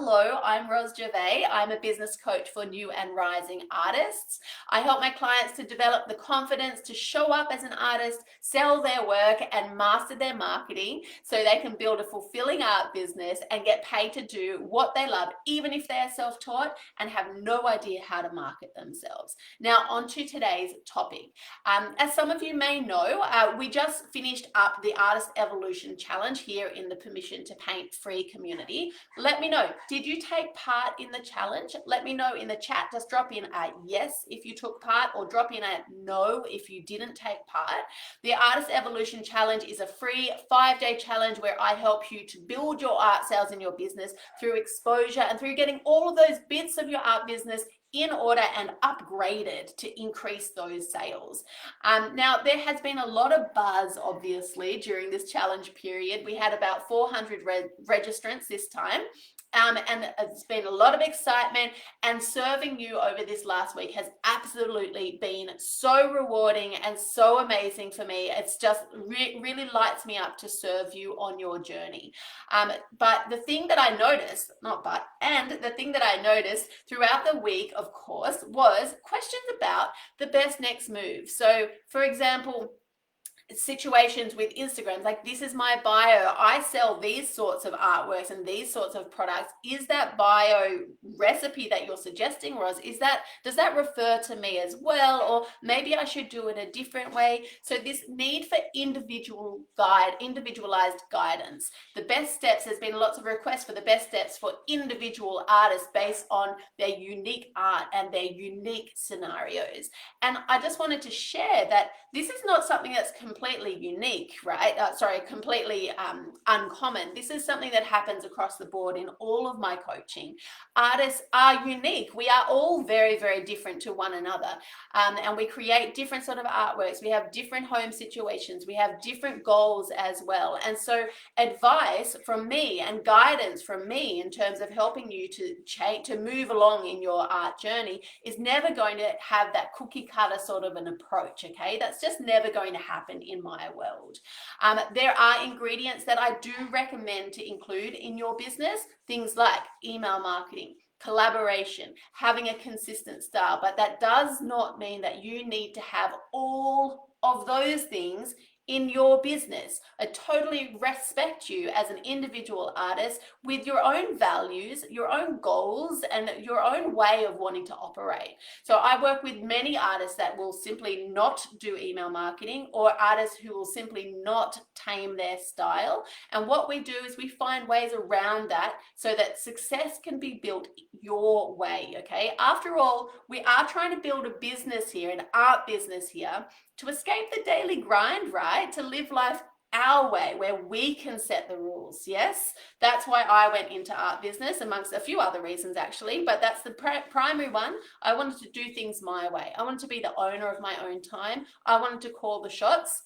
Hello, I'm Ros Gervais. I'm a business coach for new and rising artists. I help my clients to develop the confidence to show up as an artist, sell their work, and master their marketing so they can build a fulfilling art business and get paid to do what they love, even if they are self-taught and have no idea how to market themselves. Now, on to today's topic. As some of you may know, we just finished up the Artist Evolution Challenge here in the Permission to Paint free community. Let me know, did you take part in the challenge? Let me know in the chat. Just drop in a yes if you took part, or drop in a no if you didn't take part. The Artist Evolution Challenge is a free 5-day challenge where I help you to build your art sales in your business through exposure and through getting all of those bits of your art business in order and upgraded to increase those sales. Now, there has been a lot of buzz, obviously, during this challenge period. We had about 400 registrants this time. And it's been a lot of excitement, and serving you over this last week has absolutely been so rewarding and so amazing for me. It's just really lights me up to serve you on your journey. But the thing that I noticed, the thing that I noticed throughout the week, of course, was questions about the best next move. So, for example, situations with Instagram, like, this is my bio, I sell these sorts of artworks and these sorts of products. Is that bio recipe that you're suggesting, Ros, does that refer to me as well? Or maybe I should do it a different way. So this need for individualized guidance. The best steps, there's been lots of requests for the best steps for individual artists based on their unique art and their unique scenarios. And I just wanted to share that this is not something that's completely unique, right? Completely uncommon. This is something that happens across the board in all of my coaching. Artists are unique. We are all very, very different to one another. And we create different sort of artworks. We have different home situations. We have different goals as well. And so advice from me and guidance from me in terms of helping you to move along in your art journey is never going to have that cookie cutter sort of an approach, okay? That's just never going to happen in my world. There are ingredients that I do recommend to include in your business, things like email marketing, collaboration, having a consistent style, but that does not mean that you need to have all of those things in your business. I totally respect you as an individual artist with your own values, your own goals, and your own way of wanting to operate. So I work with many artists that will simply not do email marketing, or artists who will simply not tame their style. And what we do is we find ways around that so that success can be built your way, okay? After all, we are trying to build a business here, an art business here, to escape the daily grind, right? To live life our way, where we can set the rules. Yes, that's why I went into art business, amongst a few other reasons actually, but that's the primary one. I wanted to do things my way. I wanted to be the owner of my own time. I wanted to call the shots.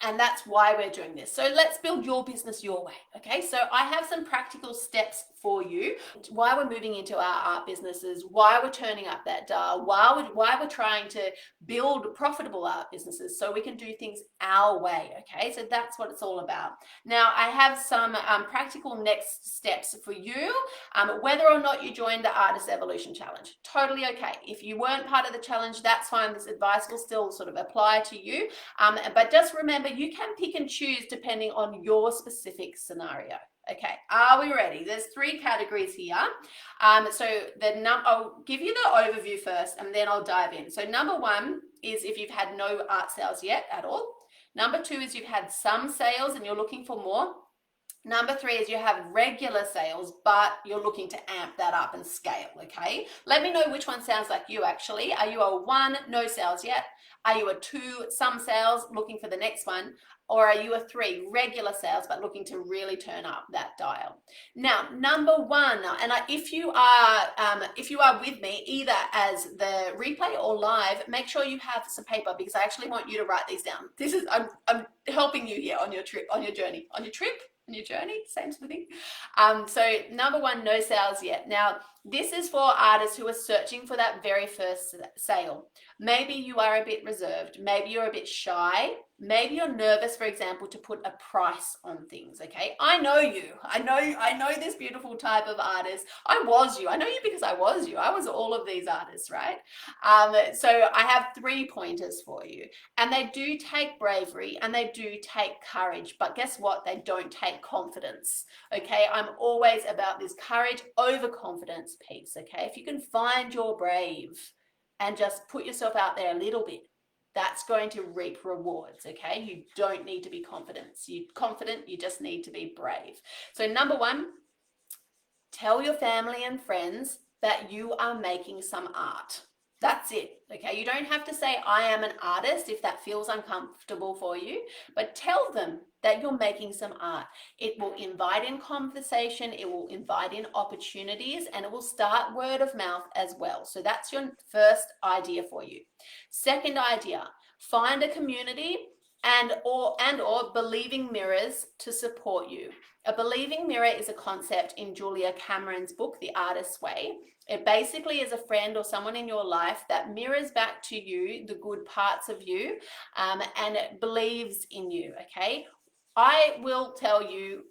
And that's why we're doing this. So let's build your business your way, okay? So I have some practical steps for you, why we're moving into our art businesses, why we're turning up that dial, why we're trying to build profitable art businesses so we can do things our way, okay? So that's what it's all about. Now, I have some practical next steps for you, whether or not you joined the Artist Evolution Challenge. Totally okay. If you weren't part of the challenge, that's fine. This advice will still sort of apply to you. But just remember, you can pick and choose depending on your specific scenario. Okay, are we ready? There's 3 categories here. I'll give you the overview first and then I'll dive in. So number 1 is if you've had no art sales yet at all. Number 2 is you've had some sales and you're looking for more. Number 3 is you have regular sales, but you're looking to amp that up and scale, okay? Let me know which one sounds like you actually. Are you a 1, no sales yet? Are you a 2, some sales, looking for the next one? Or are you a 3, regular sales, but looking to really turn up that dial? Now, number 1, and if you are with me either as the replay or live, make sure you have some paper, because I actually want you to write these down. I'm helping you here on your journey, same sort of thing. So number 1, no sales yet. Now, This is for artists who are searching for that very first sale. Maybe you are a bit reserved. Maybe you're a bit shy. Maybe you're nervous, for example, to put a price on things. Okay, I know you. I know this beautiful type of artist. I was you. I know you because I was you. I was all of these artists, right? So I have 3 pointers for you, and they do take bravery and they do take courage. But guess what? They don't take confidence. Okay, I'm always about this courage over confidence piece. Okay, if you can find your brave and just put yourself out there a little bit, that's going to reap rewards. Okay, you don't need to be confident. You just need to be brave. So number 1, tell your family and friends that you are making some art. That's it. Okay, you don't have to say I am an artist if that feels uncomfortable for you, but tell them that you're making some art. It will invite in conversation, it will invite in opportunities, and it will start word of mouth as well. So that's your first idea for you. Second idea, find a community and or believing mirrors to support you. A believing mirror is a concept in Julia Cameron's book, The Artist's Way. It basically is a friend or someone in your life that mirrors back to you the good parts of you, and it believes in you, okay? I will tell you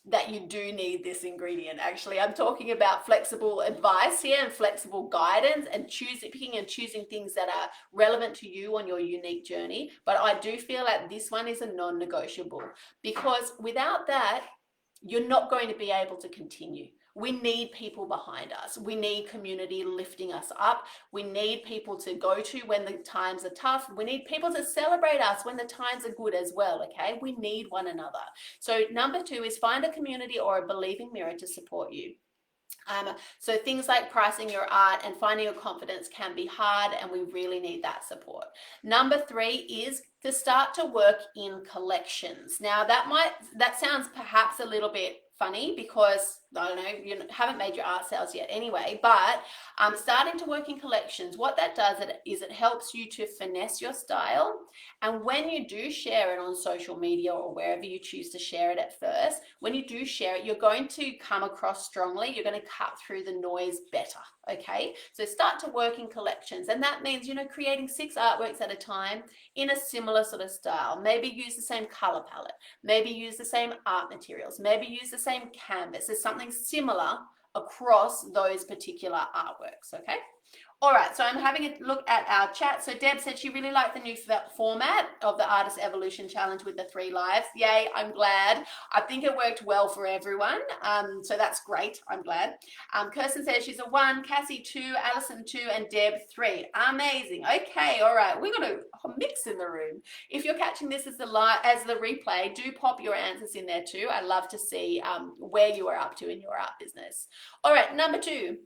that you do need this ingredient. Actually, I'm talking about flexible advice here and flexible guidance and picking and choosing things that are relevant to you on your unique journey. But I do feel like this one is a non-negotiable, because without that, you're not going to be able to continue. We need people behind us. We need community lifting us up. We need people to go to when the times are tough. We need people to celebrate us when the times are good as well, okay? We need one another. So number 2 is find a community or a believing mirror to support you. So things like pricing your art and finding your confidence can be hard, and we really need that support. Number 3 is to start to work in collections. Now that sounds perhaps a little bit funny because I don't know, you haven't made your art sales yet anyway, but starting to work in collections, what that does is it helps you to finesse your style. And when you do share it on social media or wherever you choose to share it at first, when you do share it, you're going to come across strongly. You're going to cut through the noise better. Okay, so start to work in collections, and that means, creating 6 artworks at a time in a similar sort of style. Maybe use the same color palette, maybe use the same art materials, maybe use the same canvas. There's something similar across those particular artworks. Okay, all right, so I'm having a look at our chat. So Deb said she really liked the new format of the Artist Evolution Challenge with the 3 lives. Yay, I'm glad. I think it worked well for everyone. So that's great. I'm glad. Kirsten says she's a 1, Cassie 2, Alison 2, and Deb 3. Amazing. Okay, all right. We've got a mix in the room. If you're catching this as the replay, do pop your answers in there too. I'd love to see where you are up to in your art business. All right, number 2.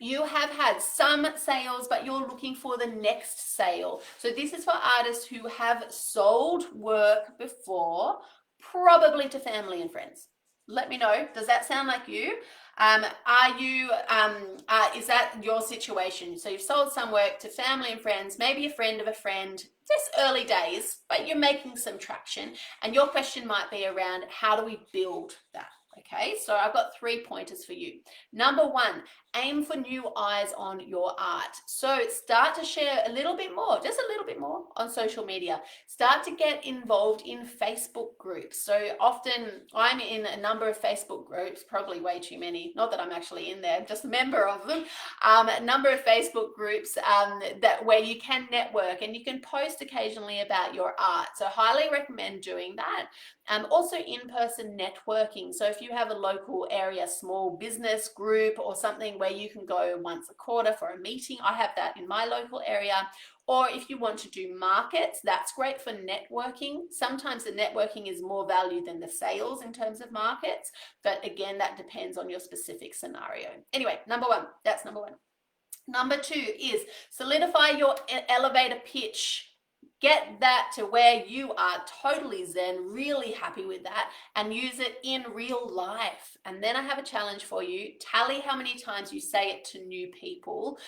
You have had some sales, but you're looking for the next sale. So this is for artists who have sold work before, probably to family and friends. Let me know. Does that sound like you? Is that your situation? So you've sold some work to family and friends, maybe a friend of a friend, just early days, but you're making some traction. And your question might be around, how do we build that? Okay, so I've got 3 pointers for you. Number 1, aim for new eyes on your art. So start to share a little bit more, just a little bit more on social media. Start to get involved in Facebook groups. So often I'm in a number of Facebook groups, probably way too many, not that I'm actually in there, just a member of them. A number of Facebook groups where you can network and you can post occasionally about your art. So highly recommend doing that. Also in-person networking. So if you have a local area small business group or something where you can go once a quarter for a meeting, I have that in my local area. Or if you want to do markets, that's great for networking. Sometimes the networking is more value than the sales in terms of markets, but again, that depends on your specific scenario. Anyway, number 1, that's number 1. Number 2 is solidify your elevator pitch. Get that to where you are totally zen, really happy with that, and use it in real life. And then I have a challenge for you. Tally how many times you say it to new people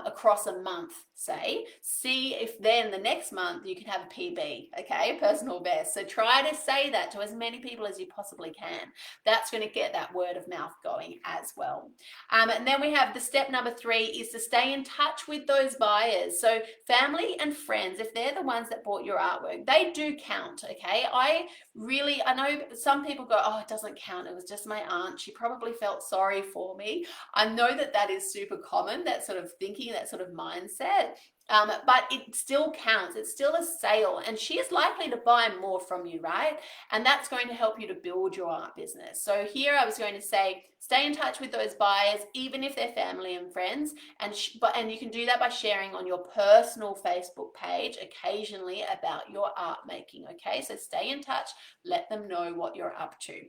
across a month, say. See if then the next month you can have a PB, okay, personal best. So try to say that to as many people as you possibly can. That's going to get that word of mouth going as well. And then we have the step number 3 is to stay in touch with those buyers. So family and friends, if they're the ones that bought your artwork, they do count, okay? I know some people go, oh, it doesn't count. It was just my aunt. She probably felt sorry for me. I know that that is super common, that sort of thinking, that sort of mindset. But it still counts. It's still a sale, and she is likely to buy more from you, right? And that's going to help you to build your art business. So here I was going to say, stay in touch with those buyers, even if they're family and friends, and you can do that by sharing on your personal Facebook page occasionally about your art making, okay? So stay in touch, let them know what you're up to.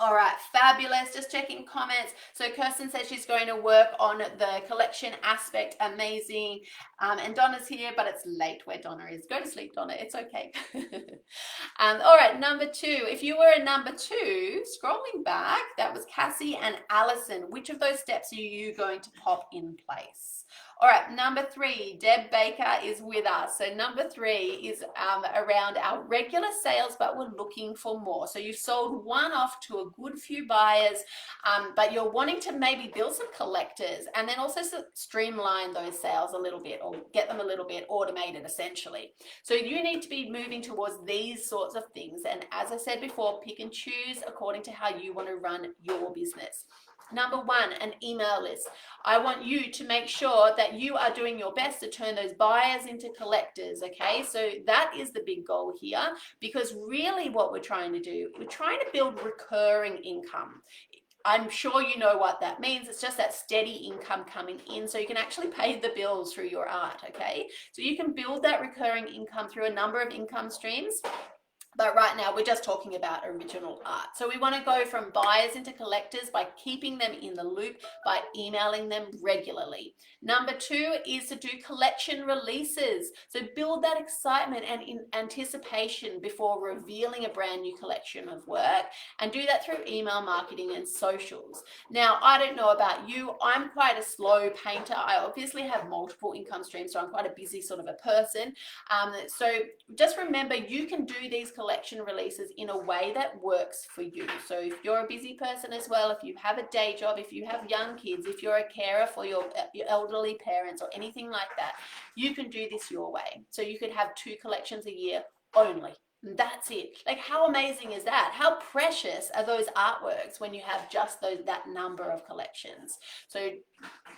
All right, fabulous. Just checking comments. So Kirsten says she's going to work on the collection aspect. Amazing. And Donna's here, but it's late where Donna is. Go to sleep, Donna. It's okay. All right, number 2. If you were a number 2, scrolling back, that was Cassie and Allison. Which of those steps are you going to pop in place? All right, number 3, Deb Baker is with us. So number 3 is around our regular sales, but we're looking for more. So you've sold one off to a good few buyers, but you're wanting to maybe build some collectors and then also streamline those sales a little bit or get them a little bit automated essentially. So you need to be moving towards these sorts of things. And as I said before, pick and choose according to how you want to run your business. Number 1, an email list. I want you to make sure that you are doing your best to turn those buyers into collectors, okay? So that is the big goal here, because really what we're trying to do, we're trying to build recurring income. I'm sure you know what that means. It's just that steady income coming in so you can actually pay the bills through your art, okay? So you can build that recurring income through a number of income streams. But right now we're just talking about original art. So we want to go from buyers into collectors by keeping them in the loop, by emailing them regularly. Number 2 is to do collection releases. So build that excitement and in anticipation before revealing a brand new collection of work, and do that through email marketing and socials. Now, I don't know about you. I'm quite a slow painter. I obviously have multiple income streams, so I'm quite a busy sort of a person. So just remember, you can do these collection releases in a way that works for you. So if you're a busy person as well, if you have a day job, if you have young kids, if you're a carer for your elderly parents or anything like that, you can do this your way. So you could have 2 collections a year only. That's it. Like, how amazing is that? How precious are those artworks when you have just that number of collections? So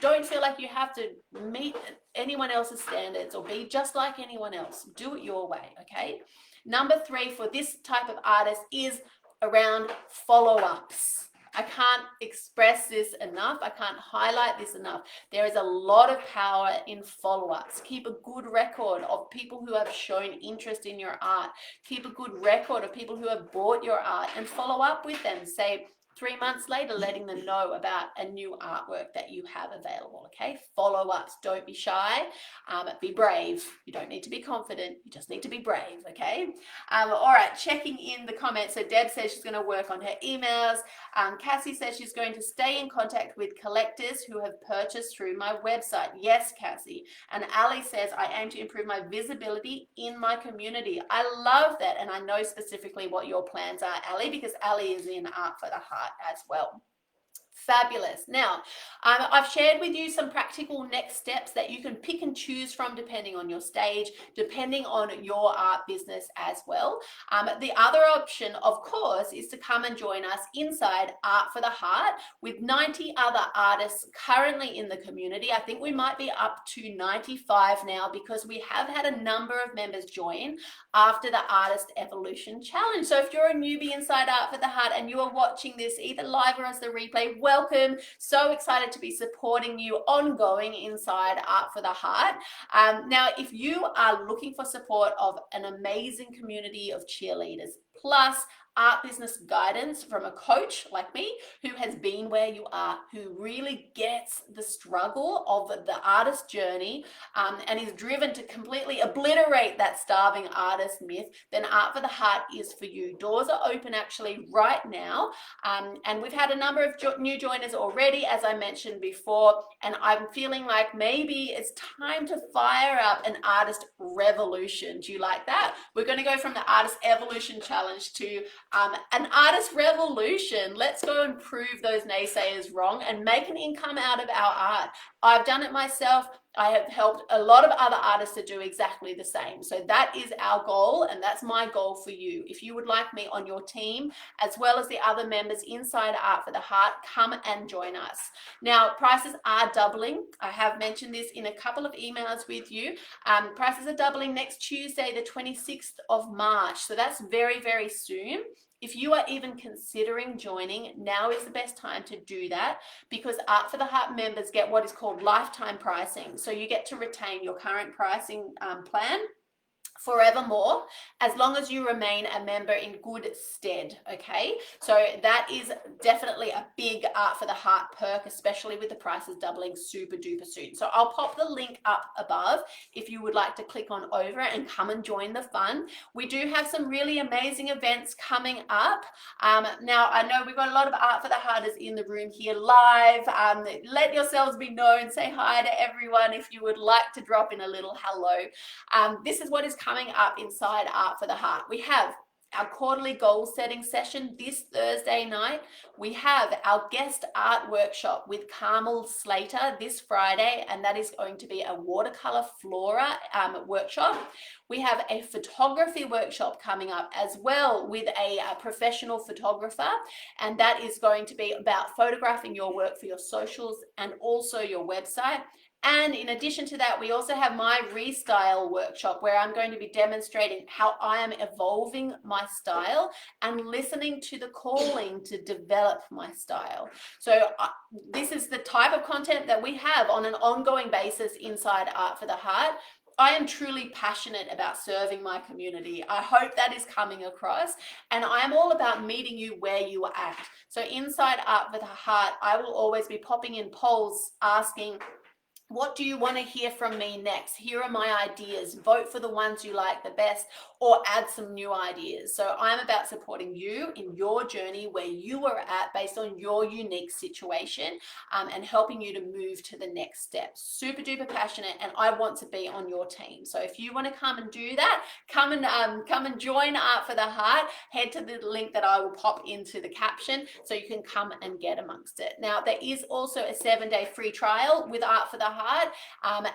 don't feel like you have to meet anyone else's standards or be just like anyone else. Do it your way, okay? Number 3 for this type of artist is around follow-ups. I can't express this enough. I can't highlight this enough. There is a lot of power in follow-ups. Keep a good record of people who have shown interest in your art. Keep a good record of people who have bought your art and follow up with them. Say 3 months later, letting them know about a new artwork that you have available, okay? Follow-ups, don't be shy, be brave. You don't need to be confident, you just need to be brave, okay? All right, checking in the comments. So Deb says she's gonna work on her emails. Cassie says she's going to stay in contact with collectors who have purchased through my website. Yes, Cassie. And Ali says, I aim to improve my visibility in my community. I love that, and I know specifically what your plans are, Ali, because Ali is in Art for the Heart as well. Fabulous. Now, I've shared with you some practical next steps that you can pick and choose from depending on your stage, depending on your art business as well. The other option, of course, is to come and join us inside Art for the Heart with 90 other artists currently in the community. I think we might be up to 95 now because we have had a number of members join after the Artist Evolution Challenge. So if you're a newbie inside Art for the Heart and you are watching this either live or as the replay, welcome. So excited to be supporting you ongoing inside Art for the Heart. Now, if you are looking for support of an amazing community of cheerleaders, plus art business guidance from a coach like me who has been where you are, who really gets the struggle of the artist journey, and is driven to completely obliterate that starving artist myth, then Art for the Heart is for you. Doors are open actually right now, and we've had a number of new joiners already, as I mentioned before, and I'm feeling like maybe it's time to fire up an artist revolution. Do you like that? We're going to go from the Artist Evolution Challenge to an artist revolution. Let's go and prove those naysayers wrong and make an income out of our art. I've done it myself. I have helped a lot of other artists to do exactly the same. So that is our goal, and that's my goal for you. If you would like me on your team, as well as the other members inside Art for the Heart, come and join us. Now, prices are doubling. I have mentioned this in a couple of emails with you. Prices are doubling next Tuesday, the 26th of March. So that's very, very soon. If you are even considering joining, now is the best time to do that, because Art for the Heart members get what is called lifetime pricing. So you get to retain your current pricing plan forevermore, as long as you remain a member in good stead. Okay, so that is definitely a big Art for the Heart perk, especially with the prices doubling super duper soon. So I'll pop the link up above if you would like to click on over and come and join the fun. We do have some really amazing events coming up. Now I know we've got a lot of Art for the Hearters in the room here live. Let yourselves be known, say hi to everyone if you would like to drop in a little hello. This is what is coming up inside Art for the Heart. We have our quarterly goal setting session this Thursday night. We have our guest art workshop with Carmel Slater this Friday, and that is going to be a watercolor flora workshop. We have a photography workshop coming up as well with a professional photographer, and that is going to be about photographing your work for your socials and also your website. And in addition to that, we also have my Restyle workshop, where I'm going to be demonstrating how I am evolving my style and listening to the calling to develop my style. So this is the type of content that we have on an ongoing basis inside Art for the Heart. I am truly passionate about serving my community. I hope that is coming across, and I am all about meeting you where you are at. So inside Art for the Heart, I will always be popping in polls asking, what do you want to hear from me next? Here are my ideas. Vote for the ones you like the best, or add some new ideas. So I'm about supporting you in your journey where you are at based on your unique situation, and helping you to move to the next step. Super duper passionate, and I want to be on your team. So if you want to come and do that, come and join Art for the Heart. Head to the link that I will pop into the caption so you can come and get amongst it. Now, there is also a 7-day free trial with Art for the Heart,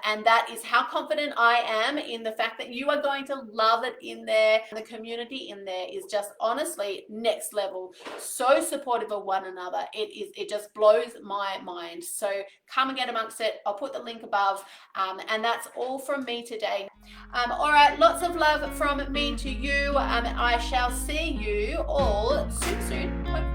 and that is how confident I am in the fact that you are going to love it in there. The community in there is just honestly next level, so supportive of one another. It just blows my mind. So come and get amongst it. I'll put the link above, and that's all from me today. All right, lots of love from me to you. I shall see you all soon, hopefully.